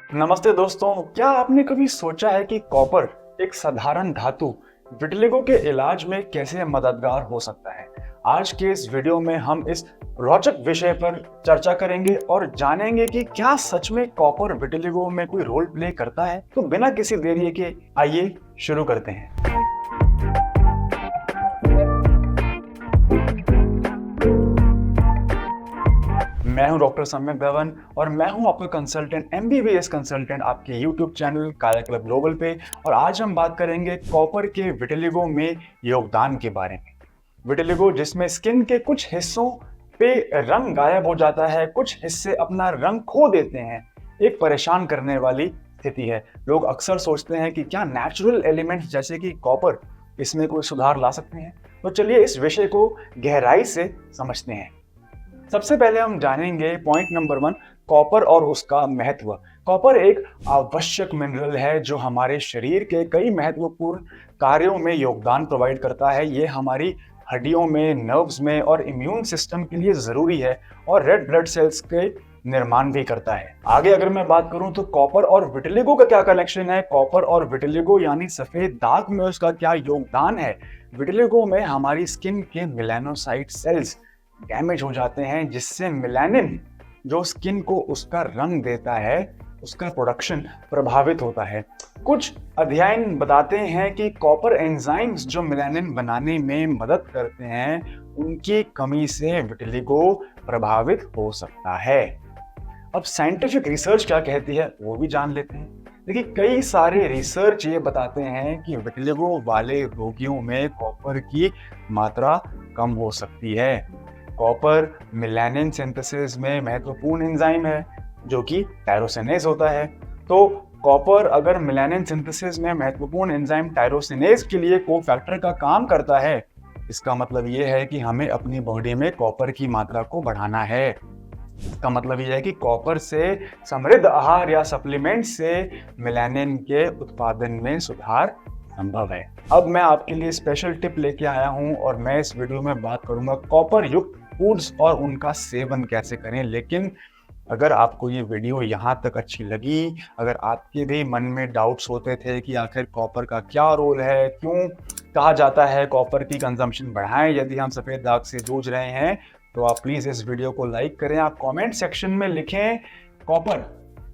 नमस्ते दोस्तों, क्या आपने कभी सोचा है कि कॉपर एक साधारण धातु विटिलिगो के इलाज में कैसे मददगार हो सकता है। आज के इस वीडियो में हम इस रोचक विषय पर चर्चा करेंगे और जानेंगे कि क्या सच में कॉपर विटिलिगो में कोई रोल प्ले करता है। तो बिना किसी देरी के आइए शुरू करते हैं। मैं हूं डॉक्टर सम्यक देवन और मैं हूं आपका कंसल्टेंट MBBS कंसल्टेंट आपके YouTube चैनल काया क्लब ग्लोबल पे। और आज हम बात करेंगे कॉपर के विटिलिगो में योगदान के बारे में। विटिलिगो जिसमें स्किन के कुछ हिस्सों पे रंग गायब हो जाता है, कुछ हिस्से अपना रंग खो देते हैं, एक परेशान करने वाली स्थिति है। लोग अक्सर सोचते हैं कि क्या नेचुरल एलिमेंट्स जैसे कि कॉपर इसमें कोई सुधार ला सकते हैं। तो चलिए इस विषय को गहराई से समझते हैं। सबसे पहले हम जानेंगे पॉइंट नंबर 1, कॉपर और उसका महत्व। कॉपर एक आवश्यक मिनरल है जो हमारे शरीर के कई महत्वपूर्ण कार्यों में योगदान प्रोवाइड करता है। ये हमारी हड्डियों में, नर्व्स में और इम्यून सिस्टम के लिए जरूरी है और रेड ब्लड सेल्स के निर्माण भी करता है। आगे अगर मैं बात करूं तो कॉपर और विटिलिगो का क्या कनेक्शन है। कॉपर और विटिलिगो यानी सफेद दाग में उसका क्या योगदान है। विटिलिगो में हमारी स्किन के मेलानोसाइट सेल्स डैमेज हो जाते हैं, जिससे मेलानिन जो स्किन को उसका रंग देता है, उसका प्रोडक्शन प्रभावित होता है। कुछ अध्ययन बताते हैं कि कॉपर एंजाइम्स जो मेलानिन बनाने में मदद करते हैं, उनकी कमी से विटिलिगो प्रभावित हो सकता है। अब साइंटिफिक रिसर्च क्या कहती है वो भी जान लेते हैं। देखिए, कई सारे रिसर्च ये बताते हैं कि विटिलिगो वाले रोगियों में कॉपर की मात्रा कम हो सकती है। कॉपर मेलानिन सिंथेसिस में महत्वपूर्ण एंजाइम है जो कि टायरोसिनेज होता है। तो कॉपर अगर मेलानिन सिंथेसिस में महत्वपूर्ण एंजाइम टायरोसिनेज के लिए कोफैक्टर का काम करता है, इसका मतलब ये है कि हमें अपनी बॉडी में कॉपर की मात्रा को बढ़ाना है। इसका मतलब यह है कि कॉपर से समृद्ध आहार या सप्लीमेंट से मेलानिन के उत्पादन में सुधार संभव है। अब मैं आपके लिए स्पेशल टिप लेके आया हूं और मैं इस वीडियो में बात करूंगा कॉपर युक्त फूड्स और उनका सेवन कैसे करें। लेकिन अगर आपको ये वीडियो यहाँ तक अच्छी लगी, अगर आपके भी मन में डाउट्स होते थे कि आखिर कॉपर का क्या रोल है, क्यों कहा जाता है कॉपर की कंजम्पशन बढ़ाएं यदि हम सफ़ेद दाग से जूझ रहे हैं, तो आप प्लीज़ इस वीडियो को लाइक करें। आप कमेंट सेक्शन में लिखें कॉपर,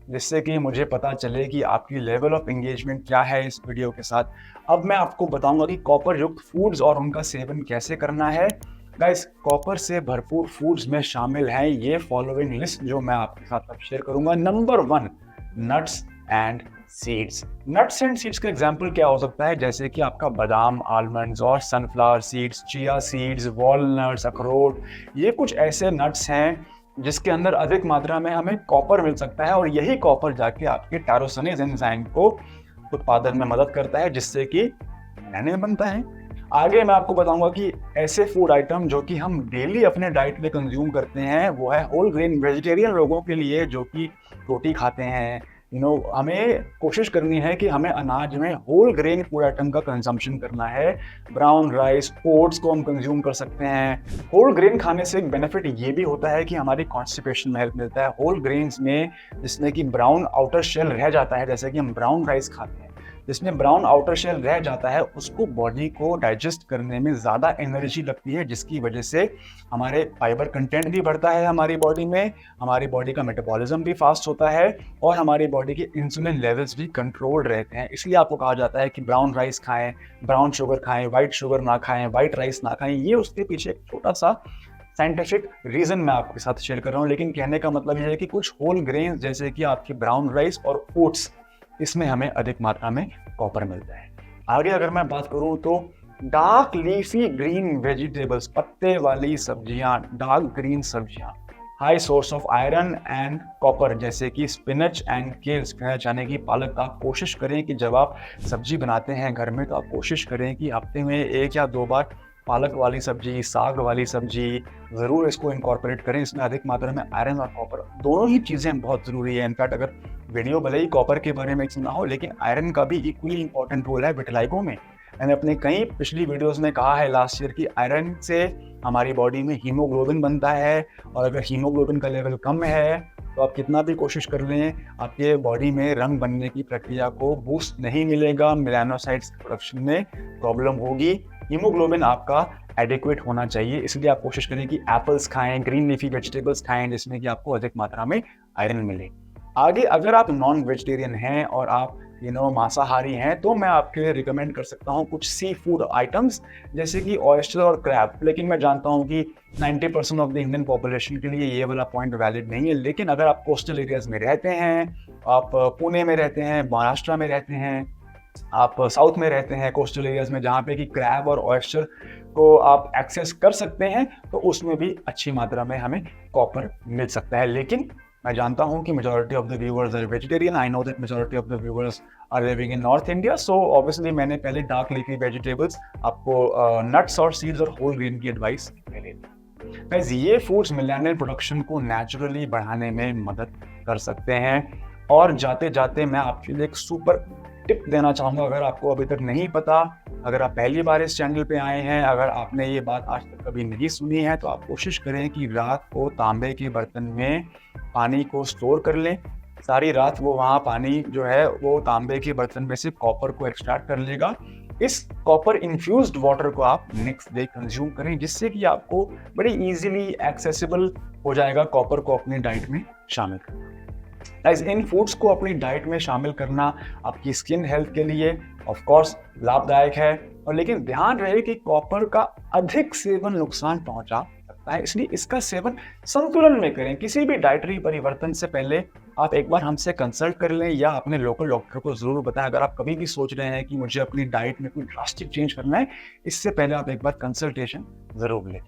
जिससे कि मुझे पता चले कि आपकी लेवल ऑफ एंगेजमेंट क्या है इस वीडियो के साथ। अब मैं आपको बताऊंगा कि कॉपर युक्त फूड्स और उनका सेवन कैसे करना है। गाइस, कॉपर से भरपूर फूड्स में शामिल हैं ये फॉलोइंग लिस्ट जो मैं आपके साथ अब शेयर करूंगा। Number 1, nuts and seeds. Nuts and seeds का एग्जांपल क्या हो सकता है, जैसे कि आपका बादाम, आलमंड्स और sunflower seeds, chia seeds, walnuts, अखरोट। ये कुछ ऐसे नट्स हैं जिसके अंदर अधिक मात्रा में हमें कॉपर मिल सकता है और यही कॉपर जाके आपके टायरोसिनेज एंजाइम को उत्पादन में मदद करता है, जिससे कि मेलानिन बनता है। आगे मैं आपको बताऊंगा कि ऐसे फूड आइटम जो कि हम डेली अपने डाइट में कंज्यूम करते हैं, वो है होल ग्रेन वेजिटेरियन लोगों के लिए जो कि रोटी खाते हैं। हमें कोशिश करनी है कि हमें अनाज में होल ग्रेन फूड आइटम का कंजम्पशन करना है। ब्राउन राइस, ओट्स को हम कंज्यूम कर सकते हैं। होल ग्रेन खाने से एक बेनिफिट ये भी होता है कि हमारी कॉन्स्टिपेशन में हेल्प मिलता है। होल ग्रेन्स में जिसमें कि ब्राउन आउटर शेल रह जाता है, जैसे कि हम ब्राउन राइस खाते हैं, जिसमें ब्राउन आउटर शेल रह जाता है, उसको बॉडी को डाइजेस्ट करने में ज़्यादा एनर्जी लगती है, जिसकी वजह से हमारे फाइबर कंटेंट भी बढ़ता है हमारी बॉडी में, हमारी बॉडी का मेटाबॉलिज्म भी फास्ट होता है और हमारी बॉडी के इंसुलिन लेवल्स भी कंट्रोल रहते हैं। इसलिए आपको कहा जाता है कि ब्राउन राइस खाएं, ब्राउन शुगर खाएं, वाइट शुगर ना खाएं, वाइट राइस ना खाएं। ये उसके पीछे एक छोटा सा साइंटिफिक रीजन मैं आपके साथ शेयर कर रहा हूँ। लेकिन कहने का मतलब यह है कि कुछ होल ग्रेन जैसे कि आपकी ब्राउन राइस और ओट्स, इसमें हमें अधिक मात्रा में कॉपर मिलता है। आगे अगर मैं बात करूं तो डार्क लीफी ग्रीन वेजिटेबल्स, पत्ते वाली सब्जियां, डार्क ग्रीन सब्जियां, high source of iron and copper, जैसे कि स्पिनच एंड केल्स खाया जाने की पालक। आप कोशिश करें कि जब आप सब्जी बनाते हैं घर में, तो आप कोशिश करें कि हफ्ते में 1 या 2 बार पालक वाली सब्जी, साग वाली सब्जी ज़रूर इसको इनकॉर्पोरेट करें। इसमें अधिक मात्रा में आयरन और कॉपर दोनों ही चीज़ें बहुत ज़रूरी है। इनफैक्ट अगर वीडियो भले ही कॉपर के बारे में सुना हो, लेकिन आयरन का भी इक्वली इंपॉर्टेंट रोल है विटिलिगो में। मैंने अपने कई पिछली वीडियोस में कहा है लास्ट ईयर की आयरन से हमारी बॉडी में हीमोग्लोबिन बनता है, और अगर हीमोग्लोबिन का लेवल कम है तो तो आप कितना भी कोशिश कर लें, आपके बॉडी में रंग बनने की प्रक्रिया को बूस्ट नहीं मिलेगा, मेलानोसाइट्स प्रोडक्शन में प्रॉब्लम होगी। हीमोग्लोबिन आपका एडिक्वेट होना चाहिए, इसलिए आप कोशिश करें कि एप्पल्स खाएं, ग्रीन लीफी वेजिटेबल्स खाएं, जिसमें कि आपको अधिक मात्रा में आयरन मिले। आगे अगर आप नॉन वेजिटेरियन हैं और आप मांसाहारी हैं, तो मैं आपके लिए रिकमेंड कर सकता हूँ कुछ सी फूड आइटम्स जैसे कि ऑयस्टर और क्रैब। लेकिन मैं जानता हूँ कि 90% ऑफ द इंडियन पॉपुलेशन के लिए ये वाला पॉइंट वैलिड नहीं है। लेकिन अगर आप कोस्टल एरियाज में रहते हैं, आप पुणे में रहते हैं, महाराष्ट्र में रहते हैं, आप साउथ में रहते हैं, कोस्टल एरियाज में जहाँ पे कि क्रैब और ऑयस्टर को आप एक्सेस कर सकते हैं, तो उसमें भी अच्छी मात्रा में हमें कॉपर मिल सकता है। लेकिन मैं जानता हूँ कि majority of the viewers are vegetarian. I know that majority of the viewers are living in north India, so obviously मैंने पहले डार्क लीफी वेजिटेबल्स, आपको नट्स और सीड्स और होल ग्रेन की एडवाइस ले ली। गाइस, ये फूड्स मेलानिन प्रोडक्शन को नेचुरली बढ़ाने में मदद कर सकते हैं। और जाते जाते मैं आपके लिए एक सुपर टिप देना चाहूँगा, अगर आपको अभी तक नहीं पता, अगर आप पहली बार इस चैनल पे आए हैं, अगर आपने ये बात आज तक कभी नहीं सुनी है, तो आप कोशिश करें कि रात को तांबे के बर्तन में पानी को स्टोर कर लें। सारी रात वो वहाँ पानी जो है वो तांबे के बर्तन में से कॉपर को एक्सट्रैक्ट कर लेगा। इस कॉपर इन्फ्यूज्ड वाटर को आप नेक्स्ट डे कंज्यूम करें, जिससे कि आपको बड़ी इजीली एक्सेसिबल हो जाएगा कॉपर को अपनी डाइट में शामिल करना। गाइस, इन फूड्स को अपनी डाइट में शामिल करना आपकी स्किन हेल्थ के लिए ऑफ कोर्स लाभदायक है, और लेकिन ध्यान रहे कि कॉपर का अधिक सेवन नुकसान पहुंचा सकता है, इसलिए इसका सेवन संतुलन में करें। किसी भी डाइटरी परिवर्तन से पहले आप एक बार हमसे कंसल्ट कर लें या अपने लोकल डॉक्टर को जरूर बताएं। अगर आप कभी भी सोच रहे हैं कि मुझे अपनी डाइट में कोई ड्रास्टिक चेंज करना है, इससे पहले आप एक बार कंसल्टेशन जरूर लें।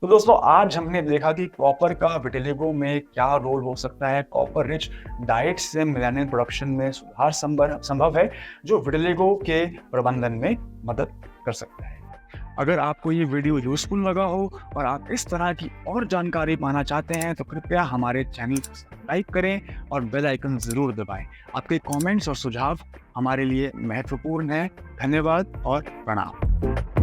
तो दोस्तों, आज हमने देखा कि कॉपर का विटिलिगो में क्या रोल हो सकता है। कॉपर रिच डाइट से मेलानिन प्रोडक्शन में सुधार संभव है, जो विटिलिगो के प्रबंधन में मदद कर सकता है। अगर आपको ये वीडियो यूजफुल लगा हो और आप इस तरह की और जानकारी पाना चाहते हैं, तो कृपया हमारे चैनल को सब्सक्राइब करें और बेल आइकन जरूर दबाएं। आपके कमेंट्स और सुझाव हमारे लिए महत्वपूर्ण हैं। धन्यवाद और प्रणाम।